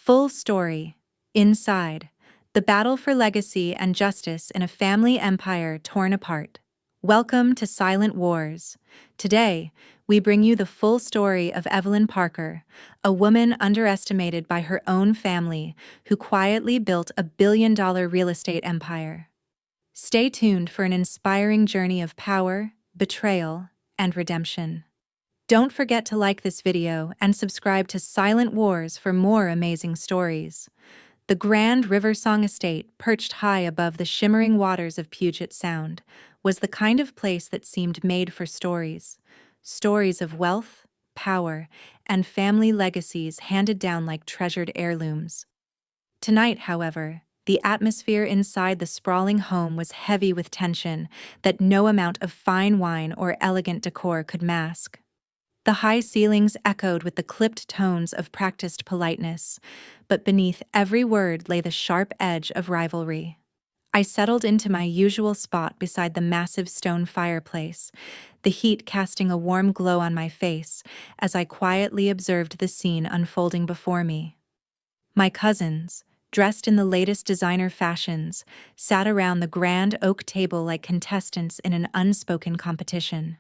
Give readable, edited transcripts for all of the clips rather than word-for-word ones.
Full story. Inside. The battle for legacy and justice in a family empire torn apart. Welcome to Silent Wars. Today, we bring you the full story of Evelyn Parker, a woman underestimated by her own family who quietly built a billion-dollar real estate empire. Stay tuned for an inspiring journey of power, betrayal, and redemption. Don't forget to like this video and subscribe to Silent Wars for more amazing stories. The Grand Riversong Estate, perched high above the shimmering waters of Puget Sound, was the kind of place that seemed made for stories. Stories of wealth, power, and family legacies handed down like treasured heirlooms. Tonight, however, the atmosphere inside the sprawling home was heavy with tension that no amount of fine wine or elegant decor could mask. The high ceilings echoed with the clipped tones of practiced politeness, but beneath every word lay the sharp edge of rivalry. I settled into my usual spot beside the massive stone fireplace, the heat casting a warm glow on my face as I quietly observed the scene unfolding before me. My cousins, dressed in the latest designer fashions, sat around the grand oak table like contestants in an unspoken competition.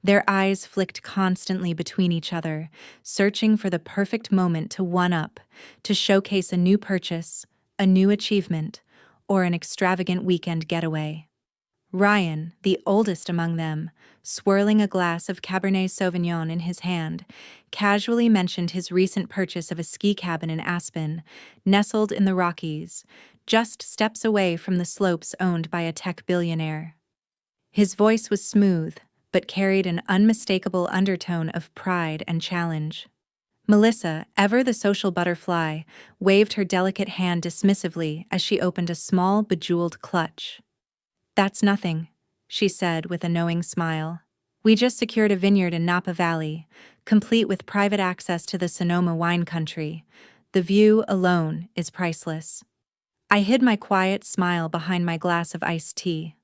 Their eyes flicked constantly between each other, searching for the perfect moment to one-up, to showcase a new purchase, a new achievement, or an extravagant weekend getaway. Ryan, the oldest among them, swirling a glass of Cabernet Sauvignon in his hand, casually mentioned his recent purchase of a ski cabin in Aspen, nestled in the Rockies, just steps away from the slopes owned by a tech billionaire. His voice was smooth, but carried an unmistakable undertone of pride and challenge. Melissa, ever the social butterfly, waved her delicate hand dismissively as she opened a small, bejeweled clutch. "That's nothing," she said with a knowing smile. "We just secured a vineyard in Napa Valley, complete with private access to the Sonoma wine country. The view alone is priceless." I hid my quiet smile behind my glass of iced tea.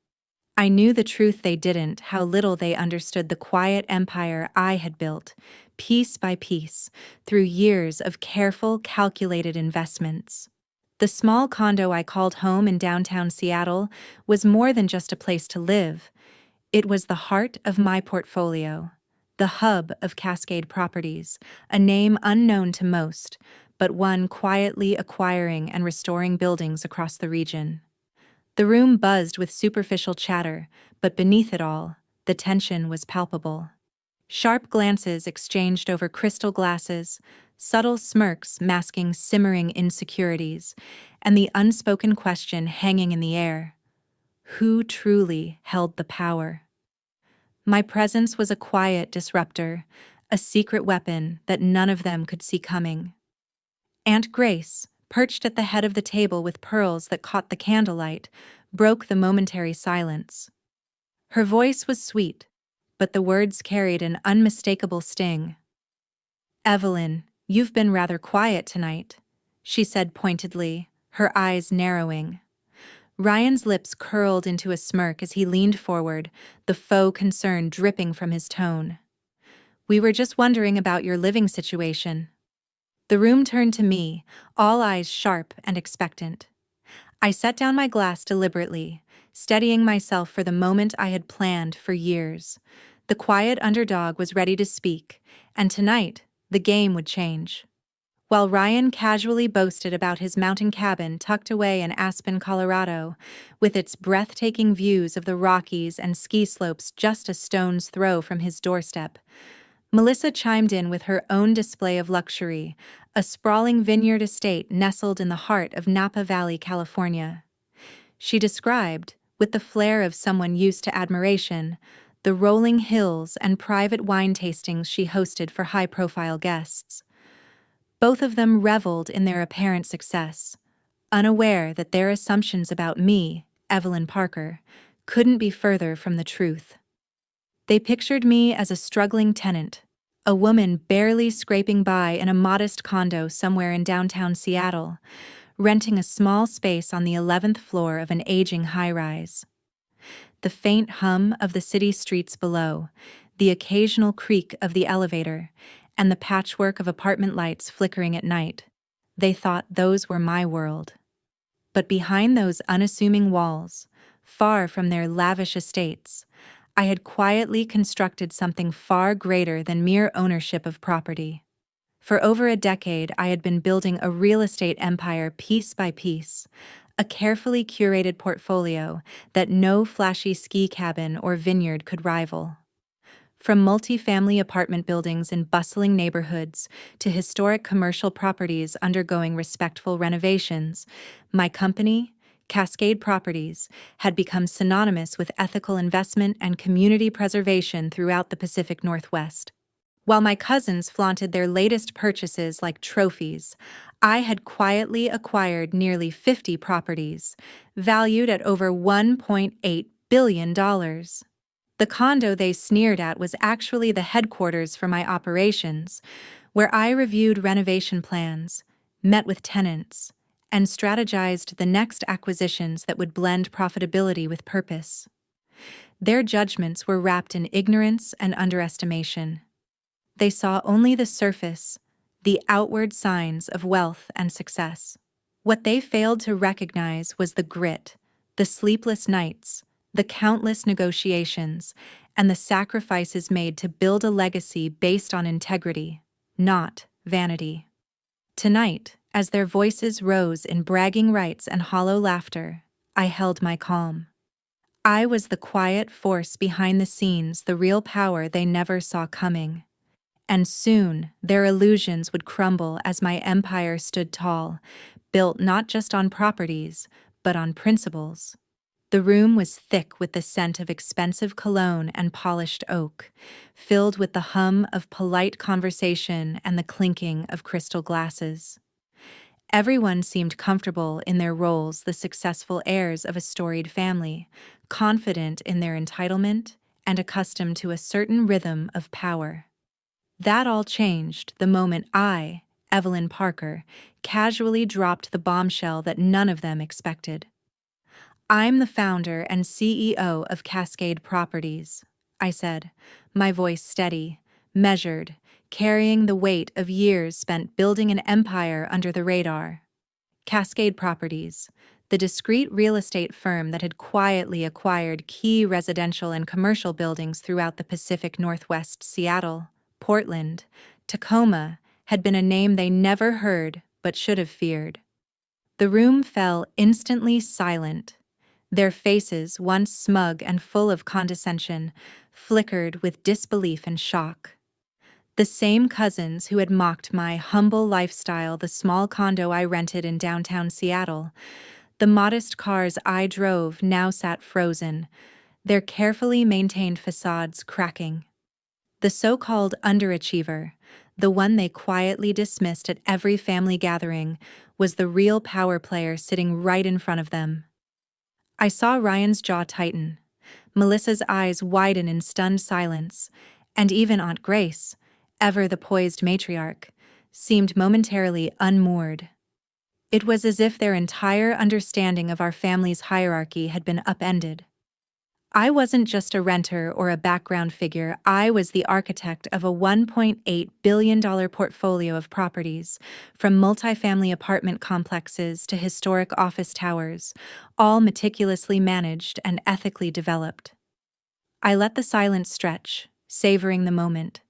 I knew the truth they didn't, how little they understood the quiet empire I had built, piece by piece, through years of careful, calculated investments. The small condo I called home in downtown Seattle was more than just a place to live. It was the heart of my portfolio, the hub of Cascade Properties, a name unknown to most, but one quietly acquiring and restoring buildings across the region. The room buzzed with superficial chatter, but beneath it all, the tension was palpable. Sharp glances exchanged over crystal glasses, subtle smirks masking simmering insecurities, and the unspoken question hanging in the air: who truly held the power? My presence was a quiet disruptor, a secret weapon that none of them could see coming. Aunt Grace, perched at the head of the table with pearls that caught the candlelight, broke the momentary silence. Her voice was sweet, but the words carried an unmistakable sting. "Evelyn, you've been rather quiet tonight," she said pointedly, her eyes narrowing. Ryan's lips curled into a smirk as he leaned forward, the faux concern dripping from his tone. "We were just wondering about your living situation." The room turned to me, all eyes sharp and expectant. I set down my glass deliberately, steadying myself for the moment I had planned for years. The quiet underdog was ready to speak, and tonight, the game would change. While Ryan casually boasted about his mountain cabin tucked away in Aspen, Colorado, with its breathtaking views of the Rockies and ski slopes just a stone's throw from his doorstep, Melissa chimed in with her own display of luxury, a sprawling vineyard estate nestled in the heart of Napa Valley, California. She described, with the flair of someone used to admiration, the rolling hills and private wine tastings she hosted for high-profile guests. Both of them reveled in their apparent success, unaware that their assumptions about me, Evelyn Parker, couldn't be further from the truth. They pictured me as a struggling tenant, a woman barely scraping by in a modest condo somewhere in downtown Seattle, renting a small space on the 11th floor of an aging high-rise. The faint hum of the city streets below, the occasional creak of the elevator, and the patchwork of apartment lights flickering at night. They thought those were my world. But behind those unassuming walls, far from their lavish estates, I had quietly constructed something far greater than mere ownership of property. For over a decade, I had been building a real estate empire piece by piece, a carefully curated portfolio that no flashy ski cabin or vineyard could rival. From multi-family apartment buildings in bustling neighborhoods to historic commercial properties undergoing respectful renovations, my company, Cascade Properties, had become synonymous with ethical investment and community preservation throughout the Pacific Northwest. While my cousins flaunted their latest purchases like trophies, I had quietly acquired nearly 50 properties, valued at over $1.8 billion. The condo they sneered at was actually the headquarters for my operations, where I reviewed renovation plans, met with tenants, and strategized the next acquisitions that would blend profitability with purpose. Their judgments were wrapped in ignorance and underestimation. They saw only the surface, the outward signs of wealth and success. What they failed to recognize was the grit, the sleepless nights, the countless negotiations, and the sacrifices made to build a legacy based on integrity, not vanity. Tonight, as their voices rose in bragging rights and hollow laughter, I held my calm. I was the quiet force behind the scenes, the real power they never saw coming. And soon, their illusions would crumble as my empire stood tall, built not just on properties, but on principles. The room was thick with the scent of expensive cologne and polished oak, filled with the hum of polite conversation and the clinking of crystal glasses. Everyone seemed comfortable in their roles, the successful heirs of a storied family, confident in their entitlement and accustomed to a certain rhythm of power. That all changed the moment I, Evelyn Parker, casually dropped the bombshell that none of them expected. "I'm the founder and CEO of Cascade Properties," I said, my voice steady, measured, carrying the weight of years spent building an empire under the radar. Cascade Properties, the discreet real estate firm that had quietly acquired key residential and commercial buildings throughout the Pacific Northwest, Seattle, Portland, Tacoma, had been a name they never heard but should have feared. The room fell instantly silent. Their faces, once smug and full of condescension, flickered with disbelief and shock. The same cousins who had mocked my humble lifestyle, the small condo I rented in downtown Seattle, the modest cars I drove, now sat frozen, their carefully maintained facades cracking. The so-called underachiever, the one they quietly dismissed at every family gathering, was the real power player sitting right in front of them. I saw Ryan's jaw tighten, Melissa's eyes widen in stunned silence, and even Aunt Grace, ever the poised matriarch, seemed momentarily unmoored. It was as if their entire understanding of our family's hierarchy had been upended. I wasn't just a renter or a background figure, I was the architect of a $1.8 billion portfolio of properties, from multifamily apartment complexes to historic office towers, all meticulously managed and ethically developed. I let the silence stretch, savoring the moment.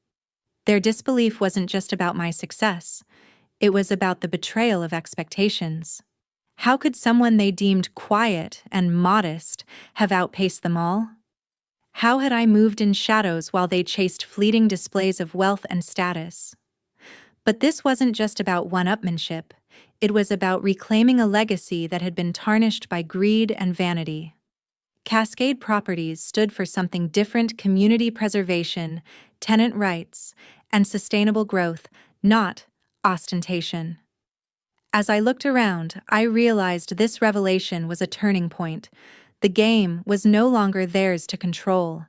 Their disbelief wasn't just about my success, it was about the betrayal of expectations. How could someone they deemed quiet and modest have outpaced them all? How had I moved in shadows while they chased fleeting displays of wealth and status? But this wasn't just about one-upmanship. It was about reclaiming a legacy that had been tarnished by greed and vanity. Cascade Properties stood for something different: community preservation, tenant rights, and sustainable growth, not ostentation. As I looked around, I realized this revelation was a turning point. The game was no longer theirs to control.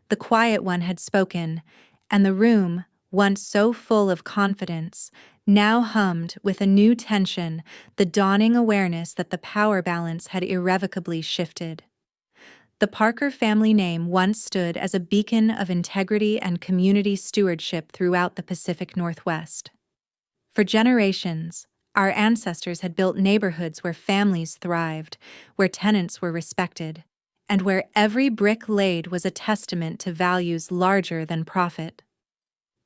The quiet one had spoken, and the room, once so full of confidence, now hummed with a new tension, the dawning awareness that the power balance had irrevocably shifted. The Parker family name once stood as a beacon of integrity and community stewardship throughout the Pacific Northwest. For generations, Our ancestors had built neighborhoods where families thrived, where tenants were respected, and where every brick laid was a testament to values larger than profit.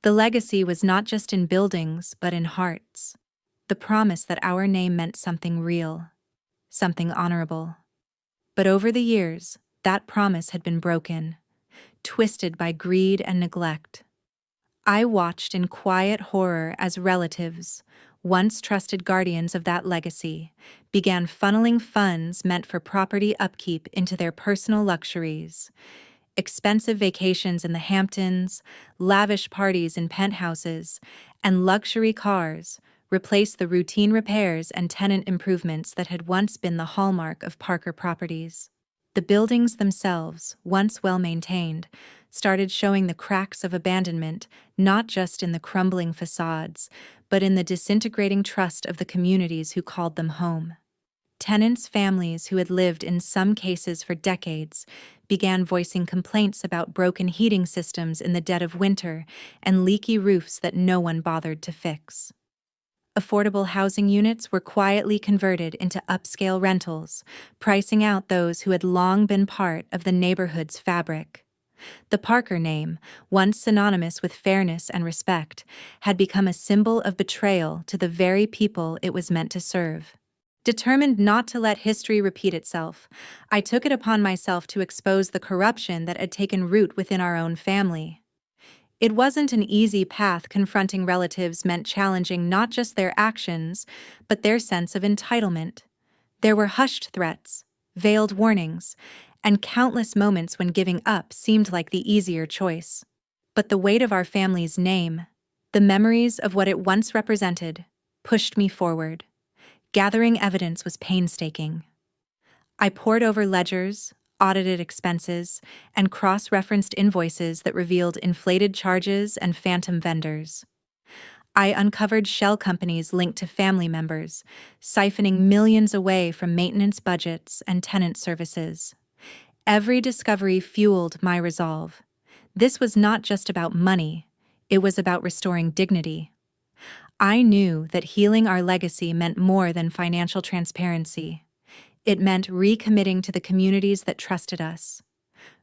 The legacy was not just in buildings, but in hearts. The promise that our name meant something real, something honorable. But over the years, that promise had been broken, twisted by greed and neglect. I watched in quiet horror as relatives, once trusted guardians of that legacy, began funneling funds meant for property upkeep into their personal luxuries. Expensive vacations in the Hamptons, lavish parties in penthouses, and luxury cars replaced the routine repairs and tenant improvements that had once been the hallmark of Parker properties. The buildings themselves, once well-maintained, started showing the cracks of abandonment, not just in the crumbling facades, but in the disintegrating trust of the communities who called them home. Tenants' families who had lived in some cases for decades began voicing complaints about broken heating systems in the dead of winter and leaky roofs that no one bothered to fix. Affordable housing units were quietly converted into upscale rentals, pricing out those who had long been part of the neighborhood's fabric. The Parker name, once synonymous with fairness and respect, had become a symbol of betrayal to the very people it was meant to serve. Determined not to let history repeat itself, I took it upon myself to expose the corruption that had taken root within our own family. It wasn't an easy path. Confronting relatives meant challenging not just their actions, but their sense of entitlement. There were hushed threats, veiled warnings, and countless moments when giving up seemed like the easier choice. But the weight of our family's name, the memories of what it once represented, pushed me forward. Gathering evidence was painstaking. I pored over ledgers, audited expenses, and cross-referenced invoices that revealed inflated charges and phantom vendors. I uncovered shell companies linked to family members, siphoning millions away from maintenance budgets and tenant services. Every discovery fueled my resolve. This was not just about money, it was about restoring dignity. I knew that healing our legacy meant more than financial transparency. It meant recommitting to the communities that trusted us,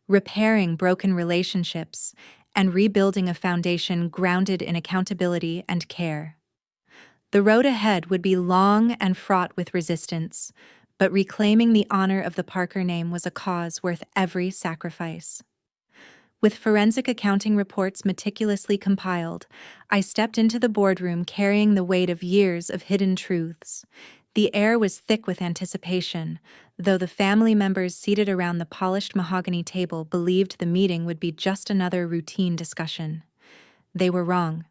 repairing broken relationships, and rebuilding a foundation grounded in accountability and care. The road ahead would be long and fraught with resistance, but reclaiming the honor of the Parker name was a cause worth every sacrifice. With forensic accounting reports meticulously compiled, I stepped into the boardroom carrying the weight of years of hidden truths. The air was thick with anticipation, though the family members seated around the polished mahogany table believed the meeting would be just another routine discussion. They were wrong.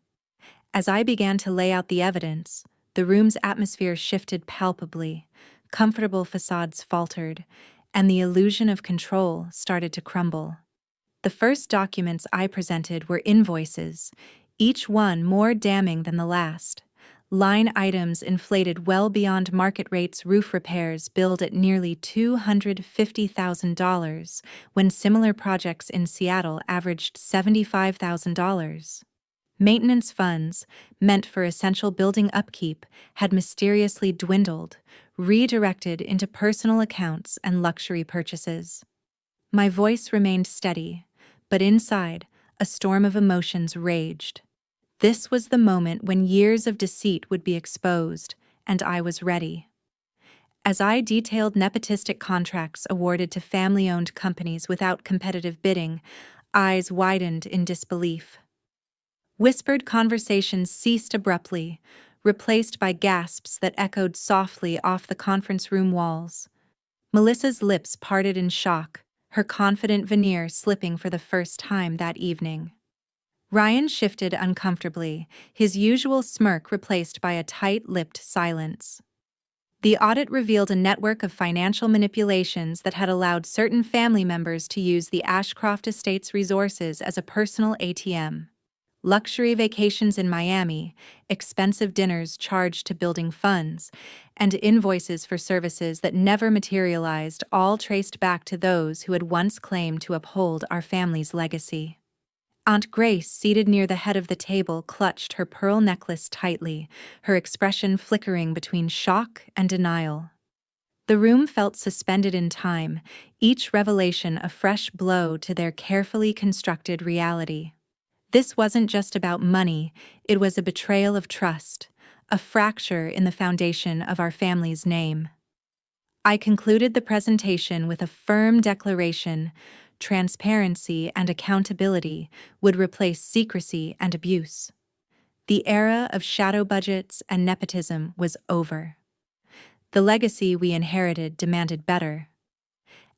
As I began to lay out the evidence, the room's atmosphere shifted palpably, comfortable facades faltered, and the illusion of control started to crumble. The first documents I presented were invoices, each one more damning than the last. Line items inflated well beyond market rates. Roof repairs billed at nearly $250,000 when similar projects in Seattle averaged $75,000. Maintenance funds, meant for essential building upkeep, had mysteriously dwindled, redirected into personal accounts and luxury purchases. My voice remained steady, but inside, a storm of emotions raged. This was the moment when years of deceit would be exposed, and I was ready. As I detailed nepotistic contracts awarded to family-owned companies without competitive bidding, eyes widened in disbelief. Whispered conversations ceased abruptly, replaced by gasps that echoed softly off the conference room walls. Melissa's lips parted in shock, her confident veneer slipping for the first time that evening. Ryan shifted uncomfortably, his usual smirk replaced by a tight-lipped silence. The audit revealed a network of financial manipulations that had allowed certain family members to use the Ashcroft estate's resources as a personal ATM. Luxury vacations in Miami, expensive dinners charged to building funds, and invoices for services that never materialized, all traced back to those who had once claimed to uphold our family's legacy. Aunt Grace, seated near the head of the table, clutched her pearl necklace tightly, her expression flickering between shock and denial. The room felt suspended in time, each revelation a fresh blow to their carefully constructed reality. This wasn't just about money, it was a betrayal of trust, a fracture in the foundation of our family's name. I concluded the presentation with a firm declaration: transparency and accountability would replace secrecy and abuse. The era of shadow budgets and nepotism was over. The legacy we inherited demanded better.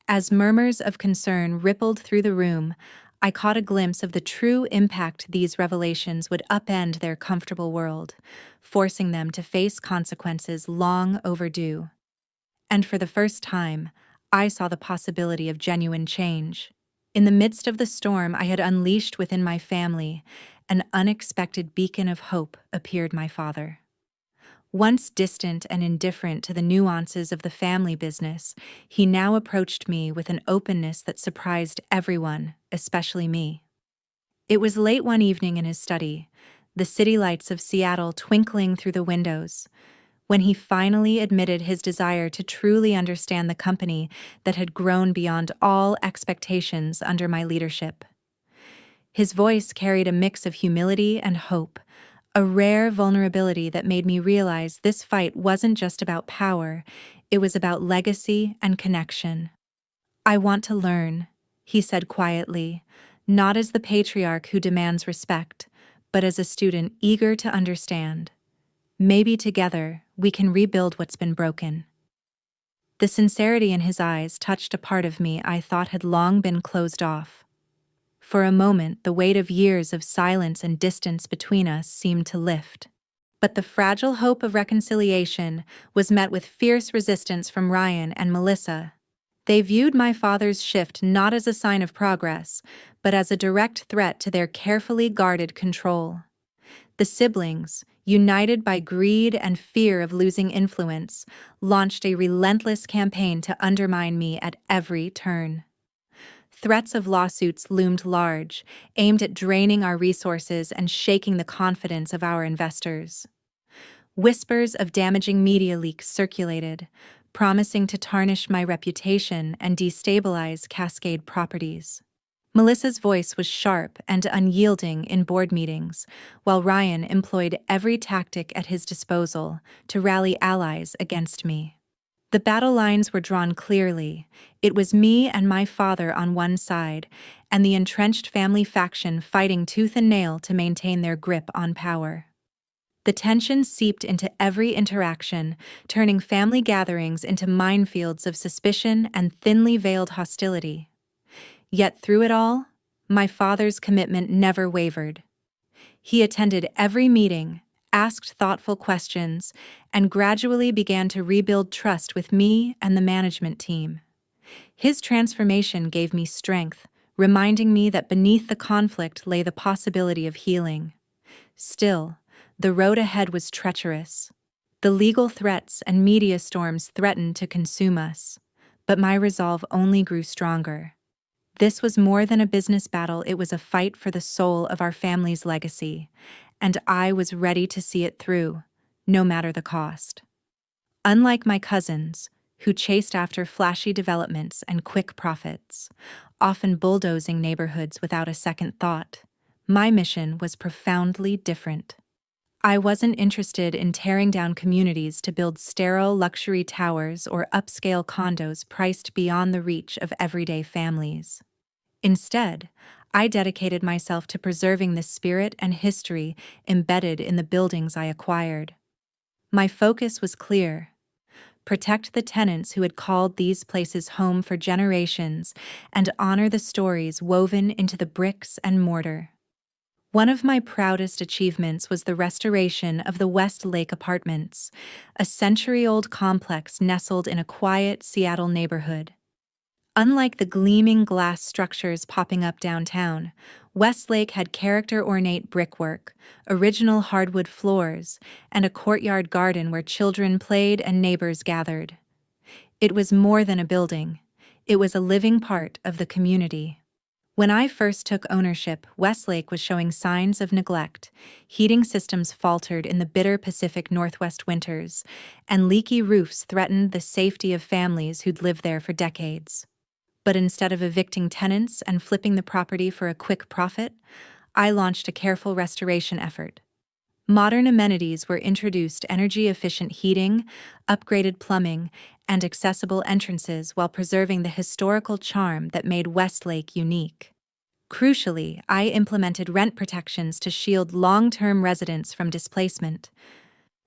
As murmurs of concern rippled through the room, I caught a glimpse of the true impact these revelations would upend their comfortable world, forcing them to face consequences long overdue. And for the first time, I saw the possibility of genuine change. In the midst of the storm I had unleashed within my family, an unexpected beacon of hope appeared: my father. Once distant and indifferent to the nuances of the family business, he now approached me with an openness that surprised everyone, especially me. It was late one evening in his study, the city lights of Seattle twinkling through the windows, when he finally admitted his desire to truly understand the company that had grown beyond all expectations under my leadership. His voice carried a mix of humility and hope, a rare vulnerability that made me realize this fight wasn't just about power, it was about legacy and connection. "I want to learn," he said quietly, not as the patriarch who demands respect, but as a student eager to understand. "Maybe together we can rebuild what's been broken." The sincerity in his eyes touched a part of me I thought had long been closed off. For a moment, the weight of years of silence and distance between us seemed to lift. But the fragile hope of reconciliation was met with fierce resistance from Ryan and Melissa. They viewed my father's shift not as a sign of progress, but as a direct threat to their carefully guarded control. The siblings, united by greed and fear of losing influence, launched a relentless campaign to undermine me at every turn. Threats of lawsuits loomed large, aimed at draining our resources and shaking the confidence of our investors. Whispers of damaging media leaks circulated, promising to tarnish my reputation and destabilize Cascade Properties. Melissa's voice was sharp and unyielding in board meetings, while Ryan employed every tactic at his disposal to rally allies against me. The battle lines were drawn clearly. It was me and my father on one side, and the entrenched family faction fighting tooth and nail to maintain their grip on power. The tension seeped into every interaction, turning family gatherings into minefields of suspicion and thinly veiled hostility. Yet through it all, my father's commitment never wavered. He attended every meeting, asked thoughtful questions, and gradually began to rebuild trust with me and the management team. His transformation gave me strength, reminding me that beneath the conflict lay the possibility of healing. Still, the road ahead was treacherous. The legal threats and media storms threatened to consume us, but my resolve only grew stronger. This was more than a business battle, it was a fight for the soul of our family's legacy, and I was ready to see it through, no matter the cost. Unlike my cousins, who chased after flashy developments and quick profits, often bulldozing neighborhoods without a second thought, my mission was profoundly different. I wasn't interested in tearing down communities to build sterile luxury towers or upscale condos priced beyond the reach of everyday families. Instead, I dedicated myself to preserving the spirit and history embedded in the buildings I acquired. My focus was clear: protect the tenants who had called these places home for generations and honor the stories woven into the bricks and mortar. One of my proudest achievements was the restoration of the West Lake Apartments, a century-old complex nestled in a quiet Seattle neighborhood. Unlike the gleaming glass structures popping up downtown, Westlake had character-ornate brickwork, original hardwood floors, and a courtyard garden where children played and neighbors gathered. It was more than a building. It was a living part of the community. When I first took ownership, Westlake was showing signs of neglect. Heating systems faltered in the bitter Pacific Northwest winters, and leaky roofs threatened the safety of families who'd lived there for decades. But instead of evicting tenants and flipping the property for a quick profit, I launched a careful restoration effort. Modern amenities were introduced: energy-efficient heating, upgraded plumbing, and accessible entrances while preserving the historical charm that made Westlake unique. Crucially, I implemented rent protections to shield long-term residents from displacement.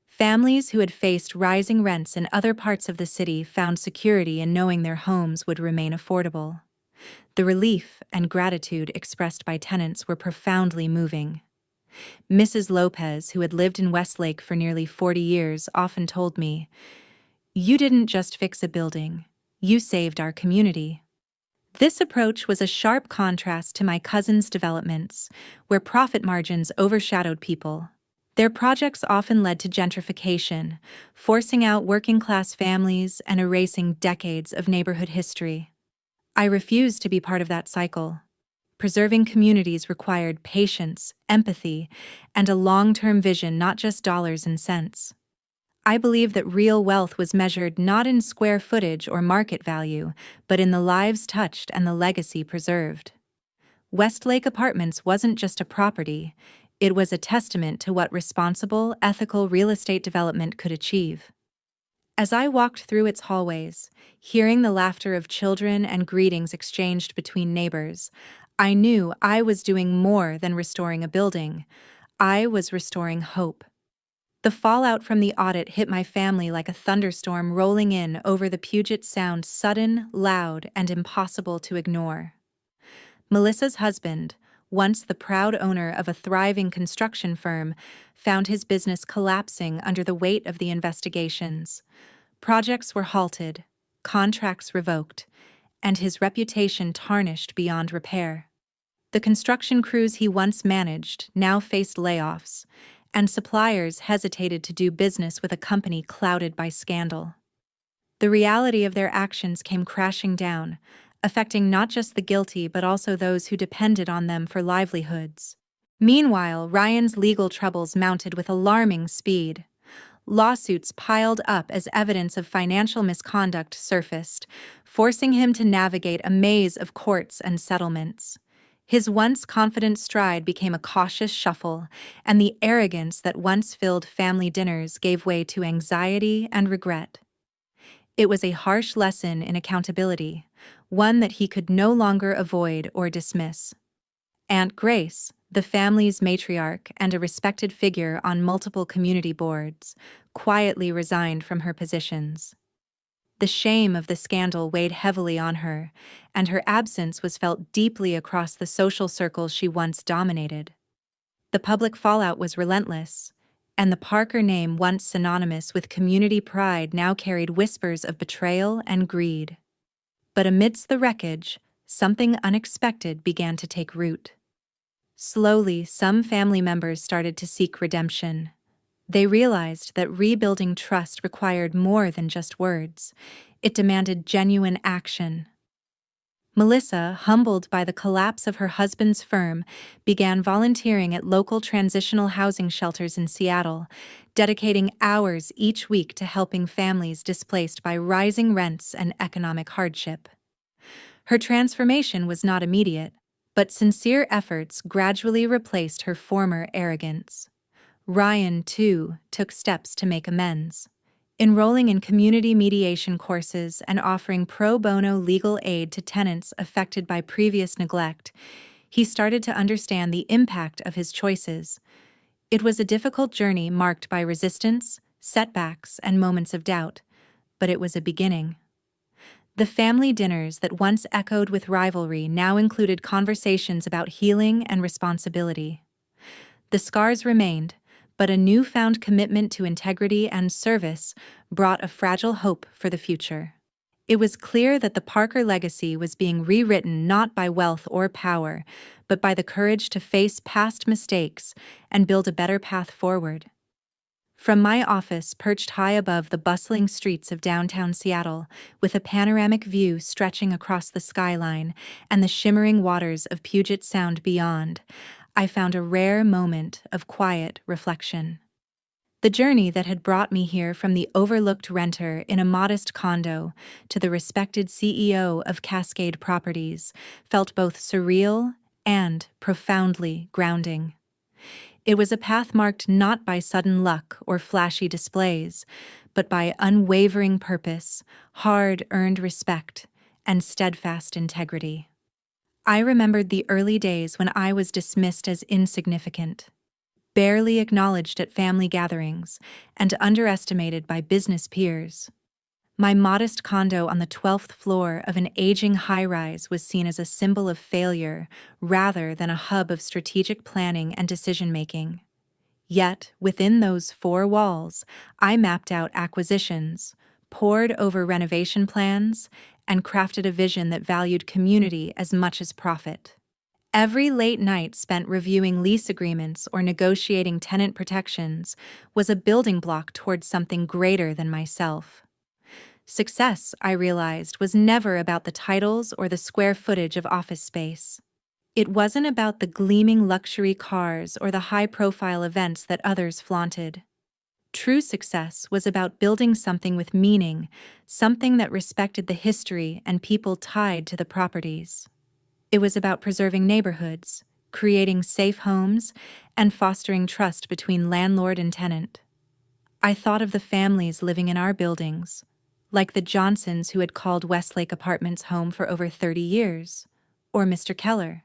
Families who had faced rising rents in other parts of the city found security in knowing their homes would remain affordable. The relief and gratitude expressed by tenants were profoundly moving. Mrs. Lopez, who had lived in Westlake for nearly 40 years, often told me, "You didn't just fix a building, you saved our community." This approach was a sharp contrast to my cousin's developments, where profit margins overshadowed people. Their projects often led to gentrification, forcing out working-class families and erasing decades of neighborhood history. I refused to be part of that cycle. Preserving communities required patience, empathy, and a long-term vision, not just dollars and cents. I believe that real wealth was measured not in square footage or market value, but in the lives touched and the legacy preserved. Westlake Apartments wasn't just a property, it was a testament to what responsible, ethical real estate development could achieve. As I walked through its hallways, hearing the laughter of children and greetings exchanged between neighbors, I knew I was doing more than restoring a building. I was restoring hope. The fallout from the audit hit my family like a thunderstorm rolling in over the Puget Sound, sudden, loud, and impossible to ignore. Melissa's husband, once the proud owner of a thriving construction firm, found his business collapsing under the weight of the investigations. Projects were halted, contracts revoked, and his reputation tarnished beyond repair. The construction crews he once managed now faced layoffs, and suppliers hesitated to do business with a company clouded by scandal. The reality of their actions came crashing down, affecting not just the guilty but also those who depended on them for livelihoods. Meanwhile, Ryan's legal troubles mounted with alarming speed. Lawsuits piled up as evidence of financial misconduct surfaced, forcing him to navigate a maze of courts and settlements. His once confident stride became a cautious shuffle, and the arrogance that once filled family dinners gave way to anxiety and regret. It was a harsh lesson in accountability, one that he could no longer avoid or dismiss. Aunt Grace, the family's matriarch and a respected figure on multiple community boards, quietly resigned from her positions. The shame of the scandal weighed heavily on her, and her absence was felt deeply across the social circles she once dominated. The public fallout was relentless, and the Parker name, once synonymous with community pride, now carried whispers of betrayal and greed. But amidst the wreckage, something unexpected began to take root. Slowly, some family members started to seek redemption. They realized that rebuilding trust required more than just words. It demanded genuine action. Melissa, humbled by the collapse of her husband's firm, began volunteering at local transitional housing shelters in Seattle, dedicating hours each week to helping families displaced by rising rents and economic hardship. Her transformation was not immediate, but sincere efforts gradually replaced her former arrogance. Ryan, too, took steps to make amends. Enrolling in community mediation courses and offering pro bono legal aid to tenants affected by previous neglect, he started to understand the impact of his choices. It was a difficult journey marked by resistance, setbacks, and moments of doubt, but it was a beginning. The family dinners that once echoed with rivalry now included conversations about healing and responsibility. The scars remained, but a newfound commitment to integrity and service brought a fragile hope for the future. It was clear that the Parker legacy was being rewritten not by wealth or power, but by the courage to face past mistakes and build a better path forward. From my office perched high above the bustling streets of downtown Seattle, with a panoramic view stretching across the skyline and the shimmering waters of Puget Sound beyond, I found a rare moment of quiet reflection. The journey that had brought me here from the overlooked renter in a modest condo to the respected CEO of Cascade Properties felt both surreal and profoundly grounding. It was a path marked not by sudden luck or flashy displays, but by unwavering purpose, hard-earned respect, and steadfast integrity. I remembered the early days when I was dismissed as insignificant, barely acknowledged at family gatherings, and underestimated by business peers. My modest condo on the 12th floor of an aging high-rise was seen as a symbol of failure rather than a hub of strategic planning and decision-making. Yet, within those four walls, I mapped out acquisitions, pored over renovation plans, and crafted a vision that valued community as much as profit. Every late night spent reviewing lease agreements or negotiating tenant protections was a building block towards something greater than myself. Success, I realized, was never about the titles or the square footage of office space. It wasn't about the gleaming luxury cars or the high-profile events that others flaunted. True success was about building something with meaning, something that respected the history and people tied to the properties. It was about preserving neighborhoods, creating safe homes, and fostering trust between landlord and tenant. I thought of the families living in our buildings, like the Johnsons who had called Westlake Apartments home for over 30 years, or Mr. Keller,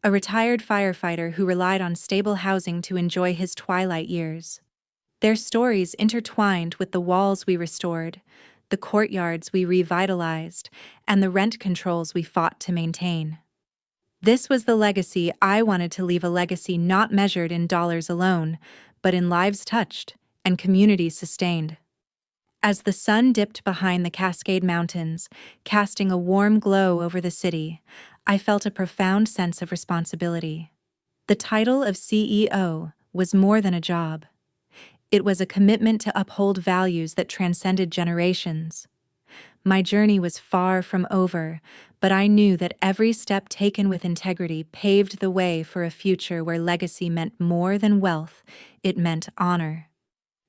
a retired firefighter who relied on stable housing to enjoy his twilight years. Their stories intertwined with the walls we restored, the courtyards we revitalized, and the rent controls we fought to maintain. This was the legacy I wanted to leave, a legacy not measured in dollars alone, but in lives touched and communities sustained. As the sun dipped behind the Cascade Mountains, casting a warm glow over the city, I felt a profound sense of responsibility. The title of CEO was more than a job. It was a commitment to uphold values that transcended generations. My journey was far from over, but I knew that every step taken with integrity paved the way for a future where legacy meant more than wealth, it meant honor.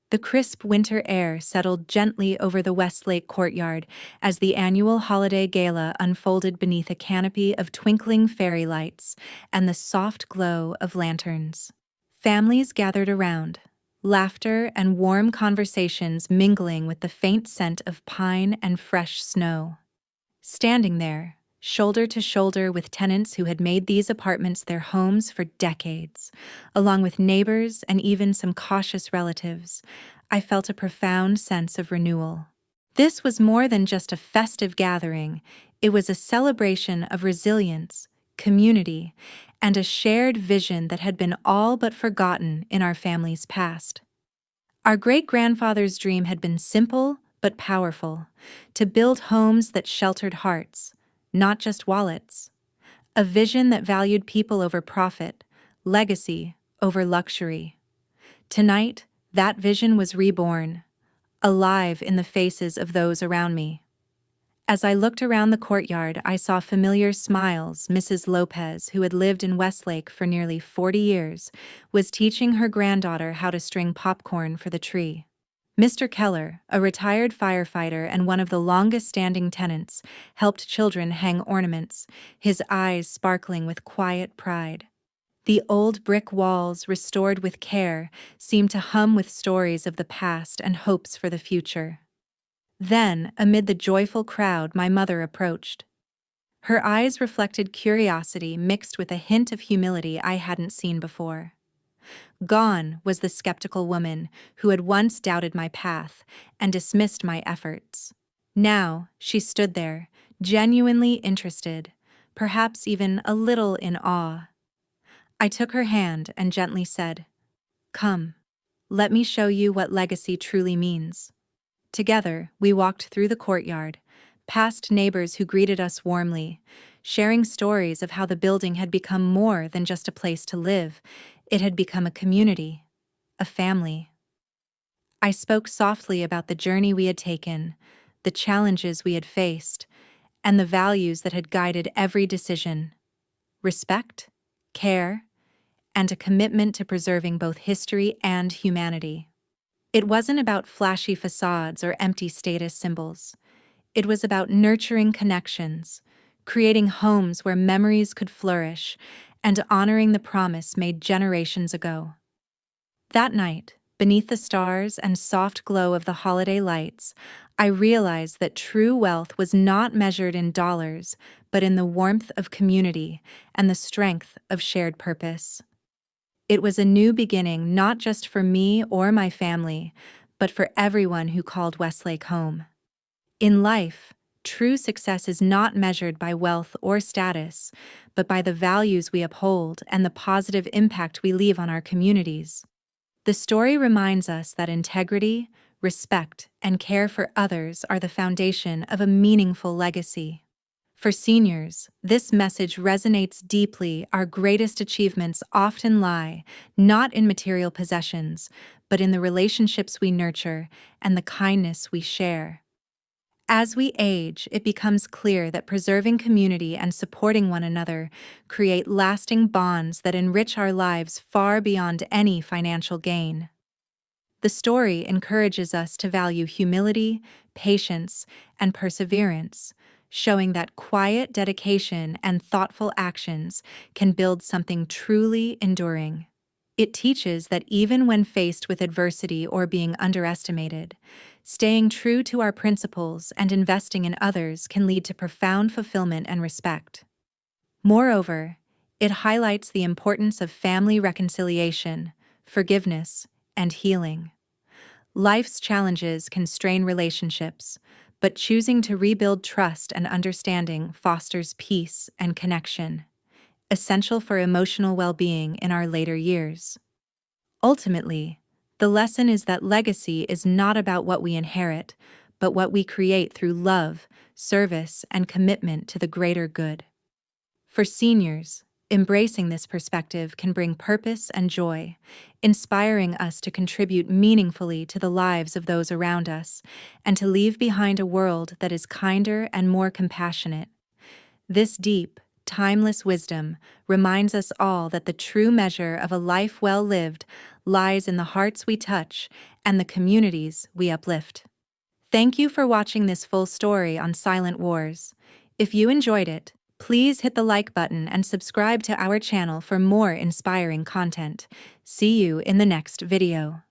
The crisp winter air settled gently over the Westlake courtyard as the annual holiday gala unfolded beneath a canopy of twinkling fairy lights and the soft glow of lanterns. Families gathered around, laughter and warm conversations mingling with the faint scent of pine and fresh snow. Standing there, shoulder to shoulder with tenants who had made these apartments their homes for decades, along with neighbors and even some cautious relatives, I felt a profound sense of renewal. This was more than just a festive gathering, it was a celebration of resilience, community, and a shared vision that had been all but forgotten in our family's past. Our great-grandfather's dream had been simple but powerful, to build homes that sheltered hearts, not just wallets. A vision that valued people over profit, legacy over luxury. Tonight, that vision was reborn, alive in the faces of those around me. As I looked around the courtyard, I saw familiar smiles. Mrs. Lopez, who had lived in Westlake for nearly 40 years, was teaching her granddaughter how to string popcorn for the tree. Mr. Keller, a retired firefighter and one of the longest-standing tenants, helped children hang ornaments, his eyes sparkling with quiet pride. The old brick walls, restored with care, seemed to hum with stories of the past and hopes for the future. Then, amid the joyful crowd, my mother approached. Her eyes reflected curiosity mixed with a hint of humility I hadn't seen before. Gone was the skeptical woman who had once doubted my path and dismissed my efforts. Now, she stood there, genuinely interested, perhaps even a little in awe. I took her hand and gently said, "Come, let me show you what legacy truly means." Together, we walked through the courtyard, past neighbors who greeted us warmly, sharing stories of how the building had become more than just a place to live. It had become a community, a family. I spoke softly about the journey we had taken, the challenges we had faced, and the values that had guided every decision: respect, care, and a commitment to preserving both history and humanity. It wasn't about flashy facades or empty status symbols. It was about nurturing connections, creating homes where memories could flourish, and honoring the promise made generations ago. That night, beneath the stars and soft glow of the holiday lights, I realized that true wealth was not measured in dollars, but in the warmth of community and the strength of shared purpose. It was a new beginning not just for me or my family, but for everyone who called Westlake home. In life, true success is not measured by wealth or status, but by the values we uphold and the positive impact we leave on our communities. The story reminds us that integrity, respect, and care for others are the foundation of a meaningful legacy. For seniors, this message resonates deeply. Our greatest achievements often lie not in material possessions, but in the relationships we nurture and the kindness we share. As we age, it becomes clear that preserving community and supporting one another create lasting bonds that enrich our lives far beyond any financial gain. The story encourages us to value humility, patience, and perseverance, showing that quiet dedication and thoughtful actions can build something truly enduring. It teaches that even when faced with adversity or being underestimated, staying true to our principles and investing in others can lead to profound fulfillment and respect. Moreover, it highlights the importance of family reconciliation, forgiveness, and healing. Life's challenges can strain relationships, but choosing to rebuild trust and understanding fosters peace and connection, essential for emotional well-being in our later years. Ultimately, the lesson is that legacy is not about what we inherit, but what we create through love, service, and commitment to the greater good. For seniors, embracing this perspective can bring purpose and joy, inspiring us to contribute meaningfully to the lives of those around us and to leave behind a world that is kinder and more compassionate. This deep, timeless wisdom reminds us all that the true measure of a life well lived lies in the hearts we touch and the communities we uplift. Thank you for watching this full story on Silent Wars. If you enjoyed it, please hit the like button and subscribe to our channel for more inspiring content. See you in the next video.